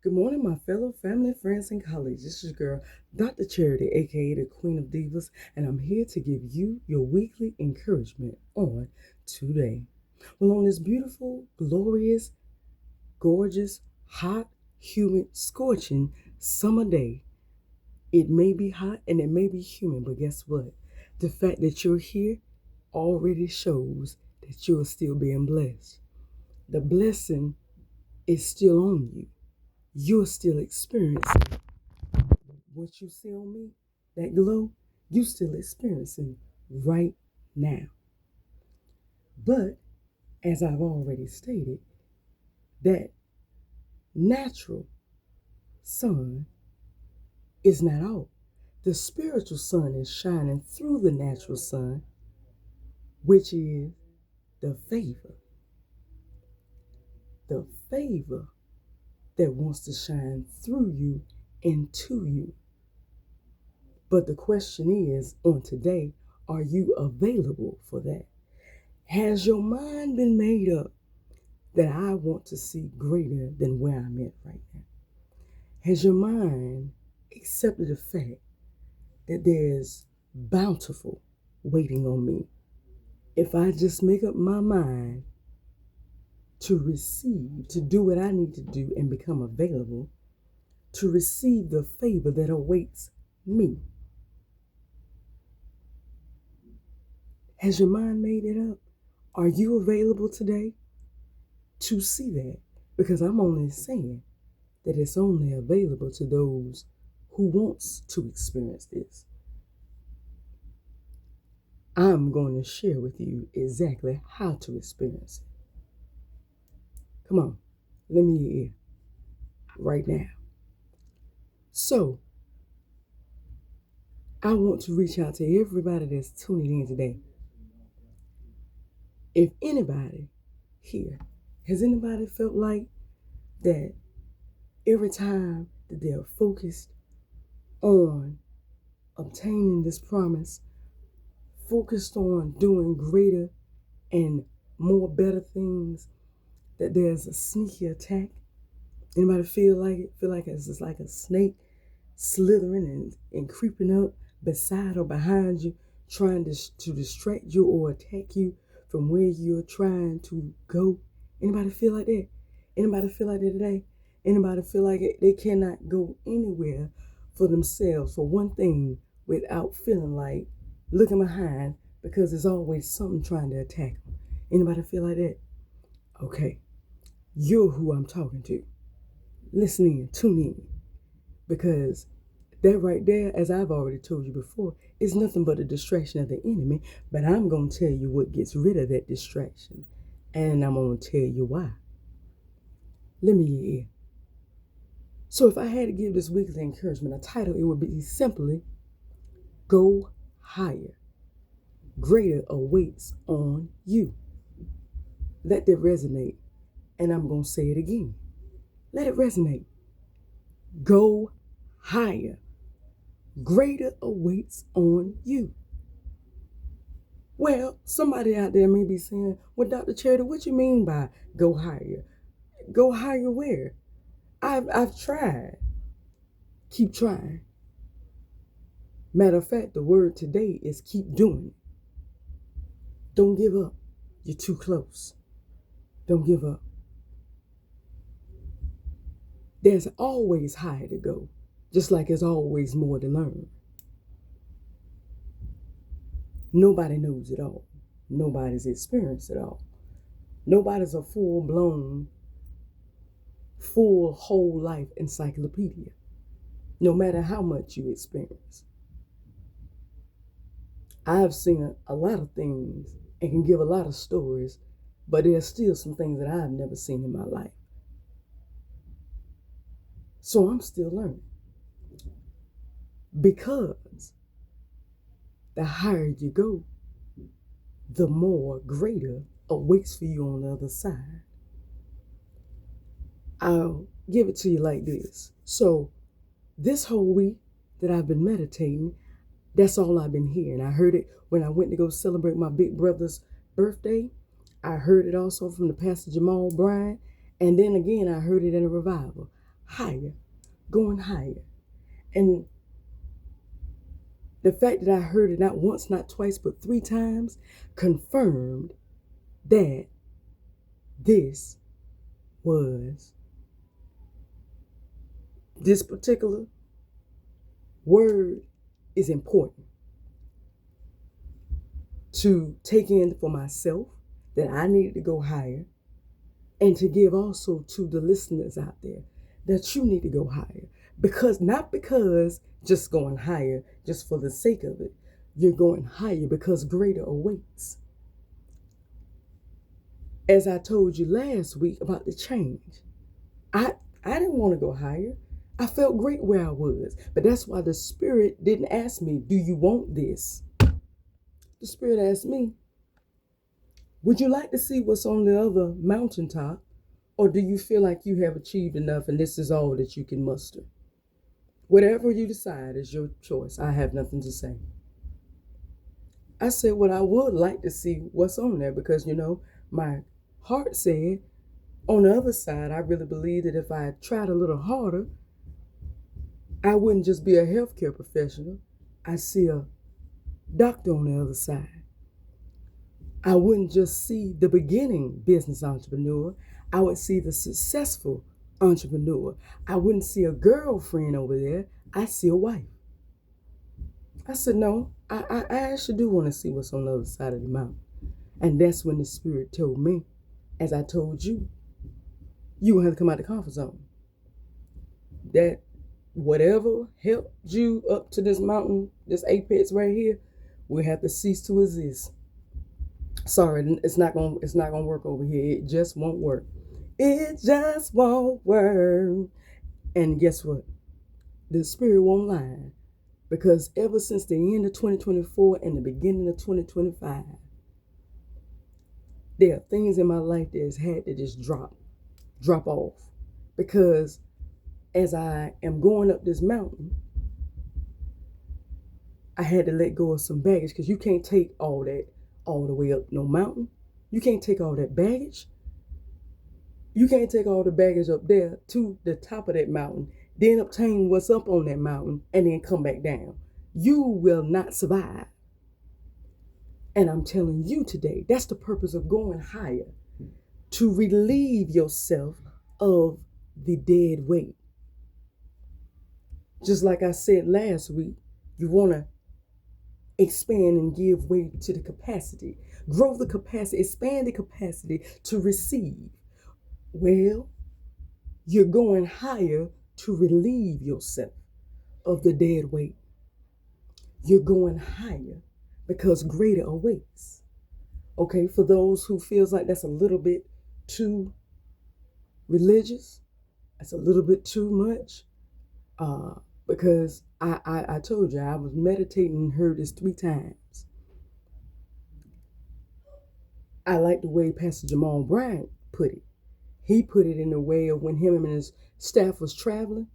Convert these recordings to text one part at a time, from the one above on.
Good morning, my fellow family, friends, and colleagues. This is your girl, Dr. Charity, aka the Queen of Divas, and I'm here to give you your weekly encouragement on today. Well, on this beautiful, glorious, gorgeous, hot, humid, scorching summer day, it may be hot and it may be humid, but guess what? The fact that you're here already shows that you're still being blessed. The blessing is still on you. You're still experiencing what you see on me, that glow, you still experiencing right now. But as I've already stated, that natural sun is not all. The spiritual sun is shining through the natural sun, which is the favor. The favor that wants to shine through you and to you. But the question is, on today, are you available for that? Has your mind been made up that I want to see greater than where I'm at right now? Has your mind accepted the fact that there's bountiful waiting on me? If I just make up my mind to receive, to do what I need to do and become available, to receive the favor that awaits me. Has your mind made it up? Are you available today to see that? Because I'm only saying that it's only available to those who wants to experience this. I'm going to share with you exactly how to experience it. Come on, let me hear right now. So, I want to reach out to everybody that's tuning in today. If anybody here, has anybody felt like that every time that they're focused on obtaining this promise, focused on doing greater and more better things, that there's a sneaky attack? Anybody feel like it? Feel like it's just like a snake slithering and creeping up beside or behind you, trying to distract you or attack you from where you're trying to go? Anybody feel like that? Anybody feel like that today? Anybody feel like they cannot go anywhere for themselves, for one thing, without feeling like looking behind, because there's always something trying to attack them? Anybody feel like that? Okay, you're who I'm talking to. Listen in, tune in, because that right there, as I've already told you before, is nothing but a distraction of the enemy. But I'm going to tell you what gets rid of that distraction, and I'm going to tell you why. Let me hear. So if I had to give this weekly encouragement a title, it would be simply Go Higher. Greater awaits on you. Let that resonate, and I'm going to say it again. Let it resonate. Go higher. Greater awaits on you. Well, somebody out there may be saying, well, Dr. Charity, what you mean by go higher? Go higher where? I've tried. Keep trying. Matter of fact, the word today is keep doing it. Don't give up. You're too close. Don't give up. There's always higher to go, just like there's always more to learn. Nobody knows it all. Nobody's experienced it all. Nobody's a full-blown, full whole life encyclopedia, no matter how much you experience. I've seen a lot of things and can give a lot of stories, but there's still some things that I've never seen in my life. So I'm still learning, because the higher you go, the more greater awaits for you on the other side. I'll give it to you like this. So this whole week that I've been meditating, that's all I've been hearing. I heard it when I went to go celebrate my big brother's birthday. I heard it also from the Pastor Jamal Bryant. And then again, I heard it in a revival. higher, going higher. And the fact that I heard it not once, not twice, but 3 times confirmed that this particular word is important to take in for myself, that I needed to go higher, and to give also to the listeners out there that you need to go higher. Not because just going higher just for the sake of it. You're going higher because greater awaits. As I told you last week about the change, I didn't want to go higher. I felt great where I was. But that's why the Spirit didn't ask me, do you want this? The Spirit asked me, would you like to see what's on the other mountaintop? Or do you feel like you have achieved enough and this is all that you can muster? Whatever you decide is your choice. I have nothing to say. I said, well, I would like to see what's on there because, my heart said, on the other side, I really believe that if I tried a little harder, I wouldn't just be a healthcare professional. I see a doctor on the other side. I wouldn't just see the beginning business entrepreneur. I would see the successful entrepreneur. I wouldn't see a girlfriend over there. I see a wife. I said, no, I actually do want to see what's on the other side of the mountain. And that's when the Spirit told me, as I told you, you have to come out the comfort zone. That whatever helped you up to this mountain, this apex right here, will have to cease to exist. Sorry, it's not gonna work over here. It just won't work. It just won't work. And guess what? The Spirit won't lie. Because ever since the end of 2024 and the beginning of 2025, there are things in my life that has had to just drop off. Because as I am going up this mountain, I had to let go of some baggage, because you can't take all that all the way up no mountain. You can't take all that baggage. You can't take all the baggage up there to the top of that mountain, then obtain what's up on that mountain, and then come back down. You will not survive. And I'm telling you today, that's the purpose of going higher, to relieve yourself of the dead weight. Just like I said last week, you want to expand and give way to the capacity. Grow the capacity, expand the capacity to receive. Well, you're going higher to relieve yourself of the dead weight. You're going higher because greater awaits. Okay, for those who feels like that's a little bit too religious, that's a little bit too much, because I told you, I was meditating and heard this 3 times. I like the way Pastor Jamal Bryant put it. He put it in a way of when him and his staff was traveling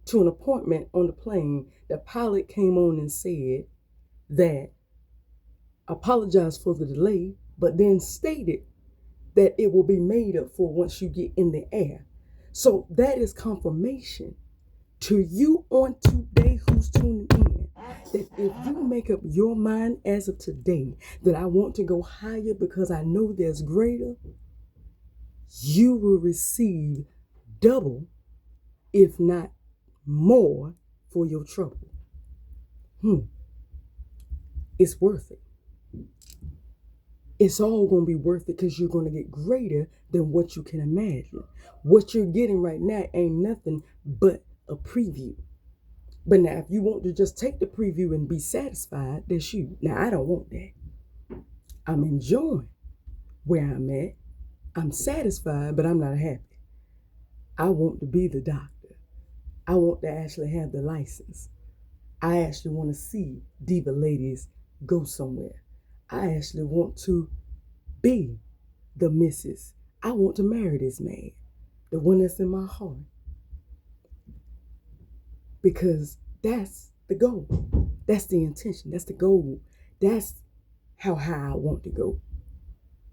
to an appointment on the plane, the pilot came on and said that apologized for the delay, but then stated that it will be made up for once you get in the air. So that is confirmation to you on today who's tuning in, that if you make up your mind as of today that I want to go higher because I know there's greater, you will receive double, if not more, for your trouble. It's worth it. It's all going to be worth it because you're going to get greater than what you can imagine. What you're getting right now ain't nothing but a preview. But now, if you want to just take the preview and be satisfied, that's you. Now, I don't want that. I'm enjoying where I'm at. I'm satisfied, but I'm not happy. I want to be the doctor. I want to actually have the license. I actually want to see diva ladies go somewhere. I actually want to be the missus. I want to marry this man, the one that's in my heart. Because that's the goal. That's the intention. That's the goal. That's how high I want to go.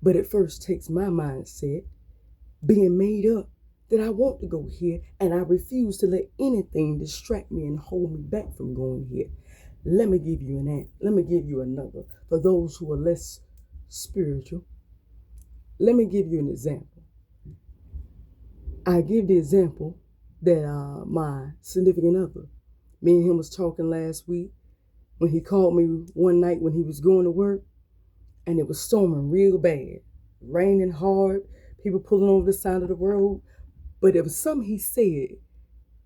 But it first takes my mindset being made up that I want to go here, and I refuse to let anything distract me and hold me back from going here. Let me give you let me give you another. For those who are less spiritual, let me give you an example. I give the example that my significant other, me and him was talking last week when he called me one night when he was going to work, and it was storming real bad, raining hard, people pulling over the side of the road. But it was something he said,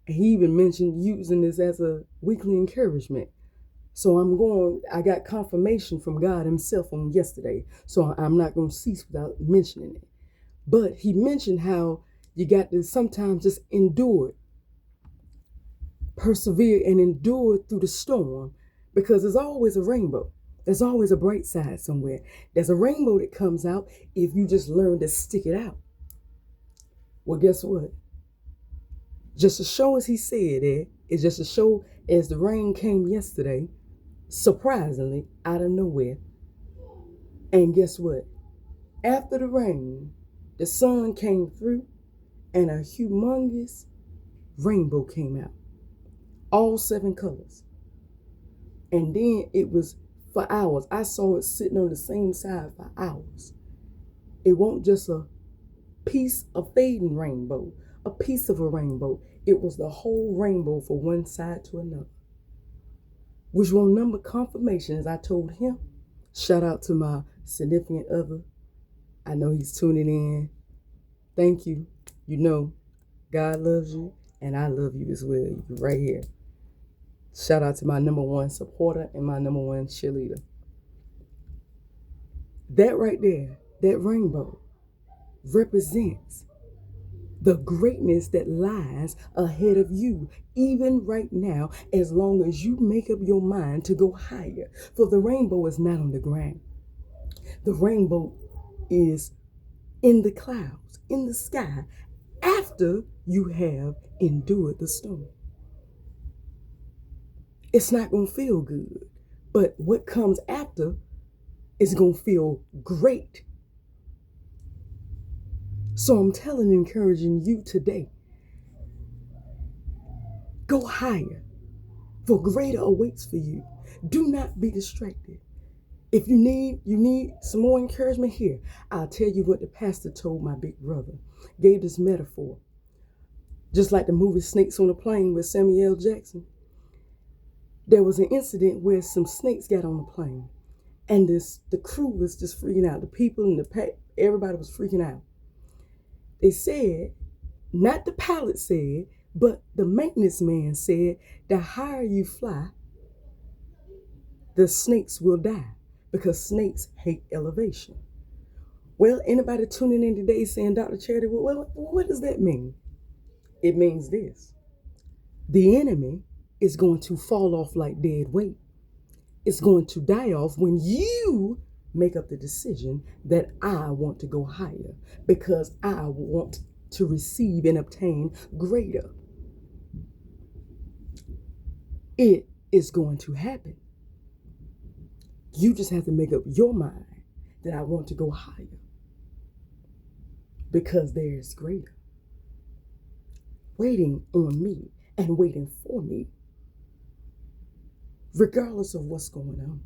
and he even mentioned using this as a weekly encouragement. So I got confirmation from God himself on yesterday. So I'm not going to cease without mentioning it. But he mentioned how you got to sometimes just endure it, persevere and endure through the storm, because there's always a rainbow. There's always a bright side somewhere. There's a rainbow that comes out if you just learn to stick it out. Well, guess what? Just to show as he said it, it's just to show as the rain came yesterday, surprisingly, out of nowhere. And guess what? After the rain, the sun came through and a humongous rainbow came out. All 7 colors. And then it was for hours. I saw it sitting on the same side for hours. It wasn't just a piece of fading rainbow, a piece of a rainbow. It was the whole rainbow from one side to another. Which one number confirmation, as I told him. Shout out to my significant other. I know he's tuning in. Thank you. You know, God loves you and I love you as well. You're right here. Shout out to my number 1 supporter and my number 1 cheerleader. That right there, that rainbow, represents the greatness that lies ahead of you, even right now, as long as you make up your mind to go higher. For the rainbow is not on the ground. The rainbow is in the clouds, in the sky, after you have endured the storm. It's not going to feel good, but what comes after is going to feel great. So I'm encouraging you today, go higher, for greater awaits for you. Do not be distracted. If you need some more encouragement here, I'll tell you what the pastor told my big brother. Gave this metaphor. Just like the movie Snakes on a Plane with Samuel L. Jackson. There was an incident where some snakes got on the plane. And the crew was just freaking out. The people in the pack, everybody was freaking out. They said, not the pilot said, but the maintenance man said, the higher you fly, the snakes will die, because snakes hate elevation. Well, anybody tuning in today saying, Dr. Charity, well, what does that mean? It means this. The enemy is going to fall off like dead weight. It's going to die off when you make up the decision that I want to go higher, because I want to receive and obtain greater. It is going to happen. You just have to make up your mind that I want to go higher, because there is greater waiting on me and waiting for me, regardless of what's going on.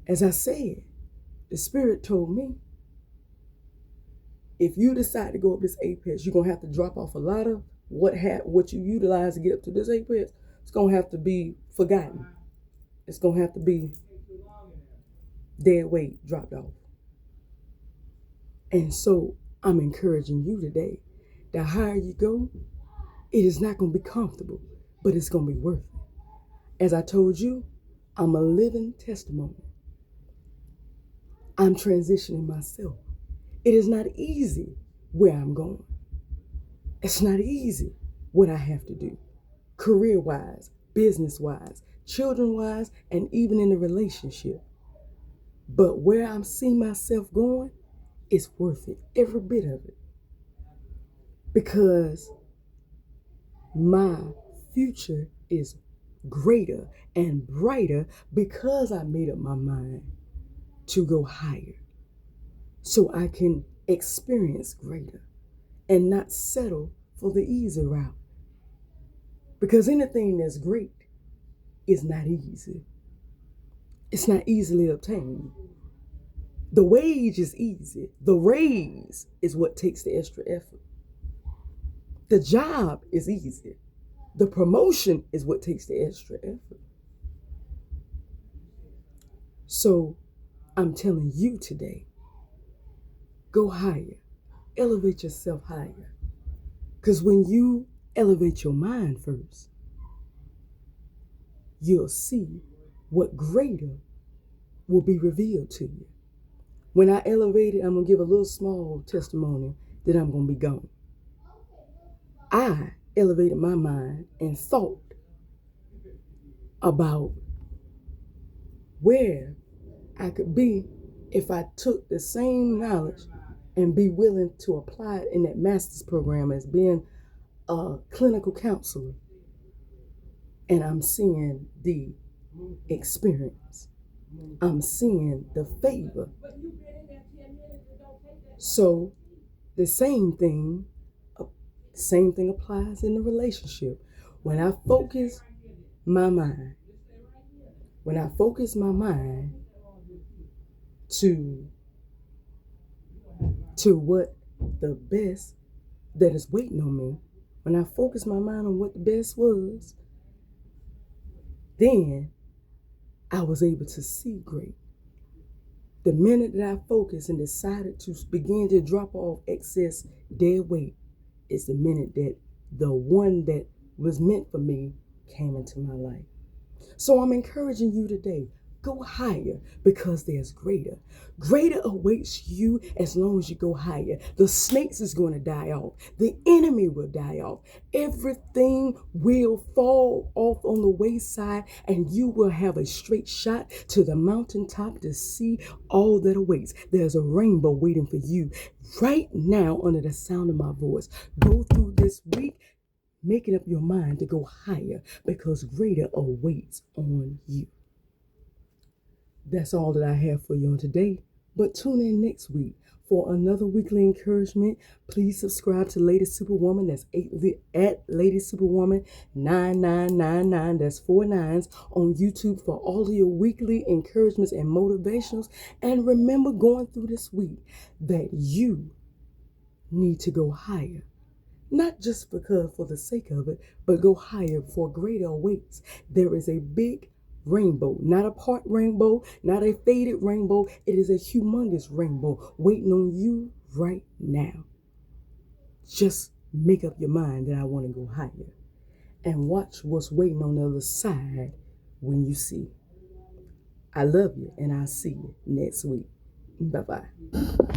As I said, the Spirit told me, if you decide to go up this apex, you're going to have to drop off a lot of what you utilize to get up to this apex. It's going to have to be forgotten. It's going to have to be dead weight dropped off. And so I'm encouraging you today, the higher you go, it is not going to be comfortable, but it's going to be worth it. As I told you, I'm a living testimony. I'm transitioning myself. It is not easy where I'm going. It's not easy what I have to do, career-wise, business-wise, children-wise, and even in a relationship. But where I'm seeing myself going, it's worth it, every bit of it. Because my future is greater and brighter, because I made up my mind to go higher, so I can experience greater and not settle for the easy route. Because anything that's great is not easy. It's not easily obtained. The wage is easy. The raise is what takes the extra effort. The job is easy. The promotion is what takes the extra effort. So I'm telling you today, go higher. Elevate yourself higher. Because when you elevate your mind first, you'll see what greater will be revealed to you. When I elevated, I'm going to give a little small testimony that I'm going to be gone. I elevated my mind and thought about where I could be if I took the same knowledge and be willing to apply it in that master's program as being a clinical counselor. And I'm seeing the experience. I'm seeing the favor. So the same thing applies in the relationship. When I focus my mind to what the best that is waiting on me, when I focus my mind on what the best was, then I was able to see great. The minute that I focused and decided to begin to drop off excess dead weight is the minute that the one that was meant for me came into my life. So I'm encouraging you today, go higher because there's greater. Greater awaits you as long as you go higher. The snakes is going to die off. The enemy will die off. Everything will fall off on the wayside and you will have a straight shot to the mountaintop to see all that awaits. There's a rainbow waiting for you right now under the sound of my voice. Go through this week making up your mind to go higher because greater awaits on you. That's all that I have for you on today. But tune in next week for another weekly encouragement. Please subscribe to Lady Superwoman. That's at Lady Superwoman 9999. That's 4 9s on YouTube for all of your weekly encouragements and motivations. And remember, going through this week, that you need to go higher. Not just because for the sake of it, but go higher for greater awaits. There is a big rainbow, not a part rainbow, not a faded rainbow. It is a humongous rainbow waiting on you right now. Just make up your mind that I want to go higher and watch what's waiting on the other side when you see. I love you and I'll see you next week. Bye-bye.